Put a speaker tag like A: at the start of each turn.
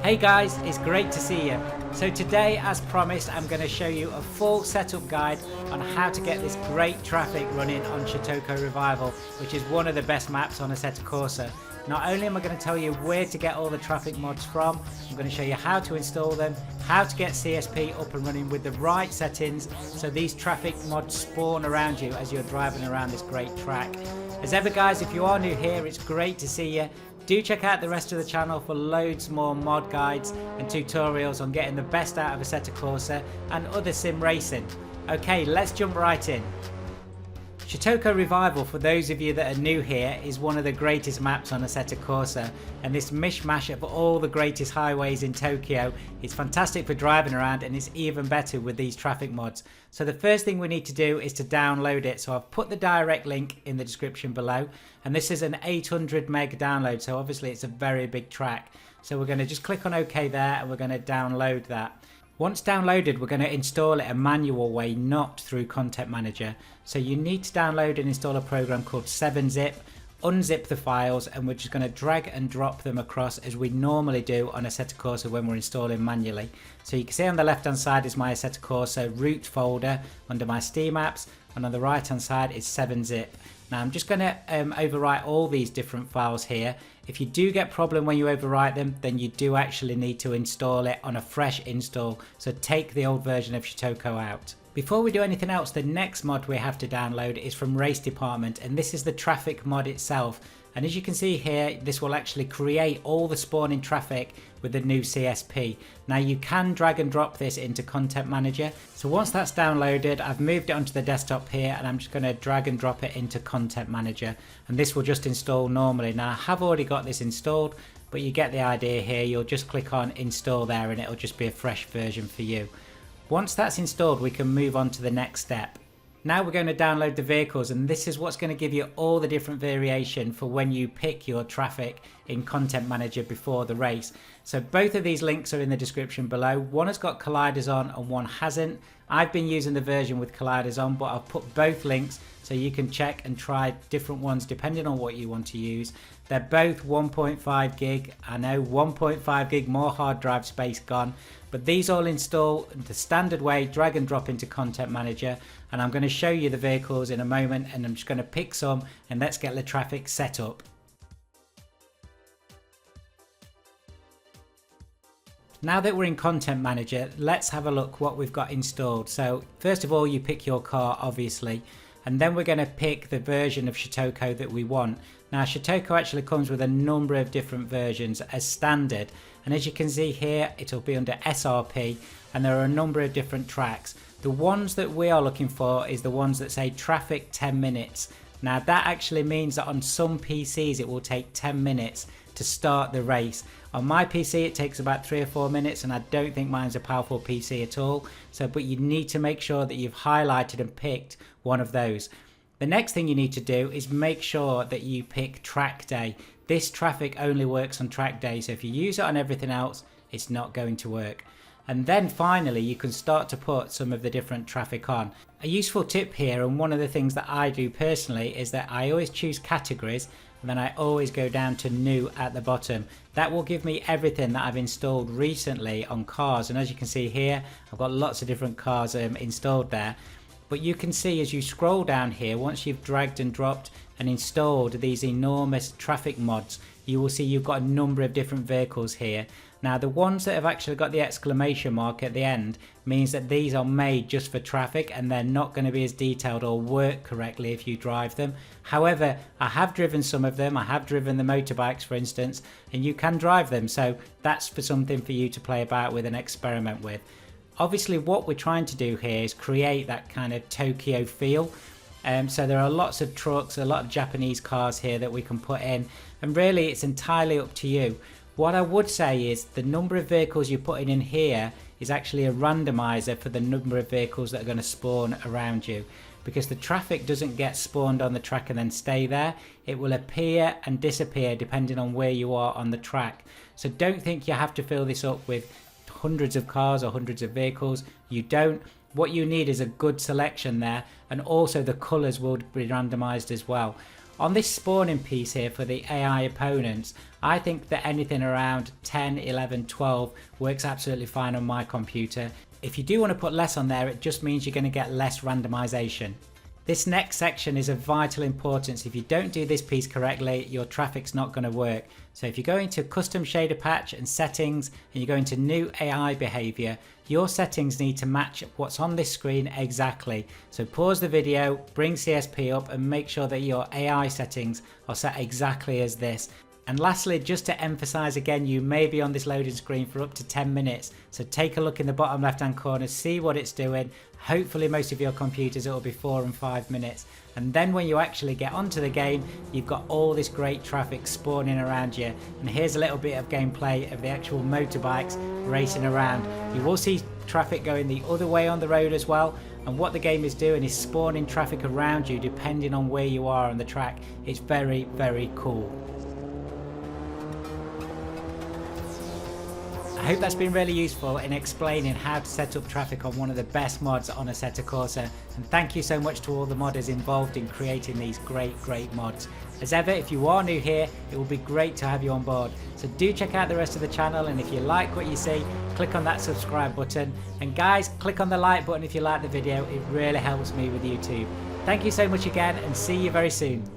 A: Hey guys, it's great to see you. So today, as promised, I'm going to show you a full setup guide on how to get this great traffic running on Shutoko Revival, which is one of the best maps on Assetto Corsa. Not only am I going to tell you where to get all the traffic mods from, I'm going to show you how to install them, how to get CSP up and running with the right settings so these traffic mods spawn around you as you're driving around this great track. As ever guys, if you are new here, it's great to see you. Do check out the rest of the channel for loads more mod guides and tutorials on getting the best out of Assetto Corsa and other sim racing. Okay, let's jump right in. Shutoko Revival, for those of you that are new here, is one of the greatest maps on Assetto Corsa, and this mishmash of all the greatest highways in Tokyo is fantastic for driving around, and it's even better with these traffic mods. So the first thing we need to do is to download it. So I've put the direct link in the description below, and this is an 800 meg download, so obviously it's a very big track. So we're going to just click on OK there, and we're going to download that. Once downloaded, we're going to install it a manual way, not through Content Manager. So you need to download and install a program called 7-zip, unzip the files, and we're just going to drag and drop them across as we normally do on Assetto Corsa when we're installing manually. So you can see on the left hand side is my Assetto Corsa root folder under my Steam apps, and on the right hand side is 7-zip. Now I'm just going to overwrite all these different files here. If you do get a problem when you overwrite them, then you do actually need to install it on a fresh install. So take the old version of Shutoko out. Before we do anything else, the next mod we have to download is from Race Department, and this is the traffic mod itself. And as you can see here, this will actually create all the spawning traffic with the new CSP. Now you can drag and drop this into Content Manager. So once that's downloaded, I've moved it onto the desktop here, and I'm just going to drag and drop it into Content Manager. And this will just install normally. Now I have already got this installed, but you get the idea here. You'll just click on install there, and it'll just be a fresh version for you. Once that's installed, we can move on to the next step. Now we're going to download the vehicles, and this is what's going to give you all the different variation for when you pick your traffic in Content Manager before the race. So both of these links are in the description below. One has got colliders on and one hasn't. I've been using the version with colliders on, but I've put both links so you can check and try different ones depending on what you want to use. They're both 1.5 gig. I know 1.5 gig more hard drive space gone, but these all install the standard way, drag and drop into Content Manager. And I'm going to show you the vehicles in a moment, and I'm just going to pick some and let's get the traffic set up. Now that we're in Content Manager, let's have a look what we've got installed. So first of all, you pick your car obviously, and then we're going to pick the version of Shutoko that we want. Now Shutoko actually comes with a number of different versions as standard, and as you can see here, it'll be under SRP, and there are a number of different tracks. The ones that we are looking for is the ones that say traffic 10 minutes. Now that actually means that on some PCs it will take 10 minutes to start the race. On my PC it takes about 3 or 4 minutes, and I don't think mine's a powerful PC at all. But you need to make sure that you've highlighted and picked one of those. The next thing you need to do is make sure that you pick track day. This traffic only works on track day, so if you use it on everything else, it's not going to work. And then finally you can start to put some of the different traffic on. A useful tip here, and one of the things that I do personally, is that I always choose categories, and then I always go down to new at the bottom. That will give me everything that I've installed recently on cars, and as you can see here, I've got lots of different cars installed there. But you can see as you scroll down here, once you've dragged and dropped and installed these enormous traffic mods, you will see you've got a number of different vehicles here. Now the ones that have actually got the exclamation mark at the end means that these are made just for traffic, and they're not going to be as detailed or work correctly if you drive them. However, I have driven some of them. I have driven the motorbikes, for instance, and you can drive them, so that's for something for you to play about with and experiment with. Obviously what we're trying to do here is create that kind of Tokyo feel. So there are lots of trucks, a lot of Japanese cars here that we can put in, and really it's entirely up to you. What I would say is the number of vehicles you're putting in here is actually a randomizer for the number of vehicles that are going to spawn around you, because the traffic doesn't get spawned on the track and then stay there. It will appear and disappear depending on where you are on the track. So don't think you have to fill this up with hundreds of cars or hundreds of vehicles. You don't. What you need is a good selection there, and also the colors will be randomized as well. On this spawning piece here for the AI opponents, I think that anything around 10, 11, 12 works absolutely fine on my computer. If you do want to put less on there, it just means you're going to get less randomization. This next section is of vital importance. If you don't do this piece correctly, your traffic's not going to work. So if you go into custom shader patch and settings and you go into new AI behavior, your settings need to match what's on this screen exactly. So pause the video, bring CSP up and make sure that your AI settings are set exactly as this. And lastly, just to emphasize again, you may be on this loading screen for up to 10 minutes. So take a look in the bottom left hand corner, see what it's doing. Hopefully most of your computers it will be 4 and 5 minutes. And then when you actually get onto the game, you've got all this great traffic spawning around you. And here's a little bit of gameplay of the actual motorbikes racing around. You will see traffic going the other way on the road as well. And what the game is doing is spawning traffic around you depending on where you are on the track. It's very, very cool. I hope that's been really useful in explaining how to set up traffic on one of the best mods on Assetto Corsa, and thank you so much to all the modders involved in creating these great mods. As ever, if you are new here, it will be great to have you on board, so do check out the rest of the channel, and if you like what you see, click on that subscribe button, and guys, click on the like button if you like the video. It really helps me with YouTube. Thank you so much again, and see you very soon.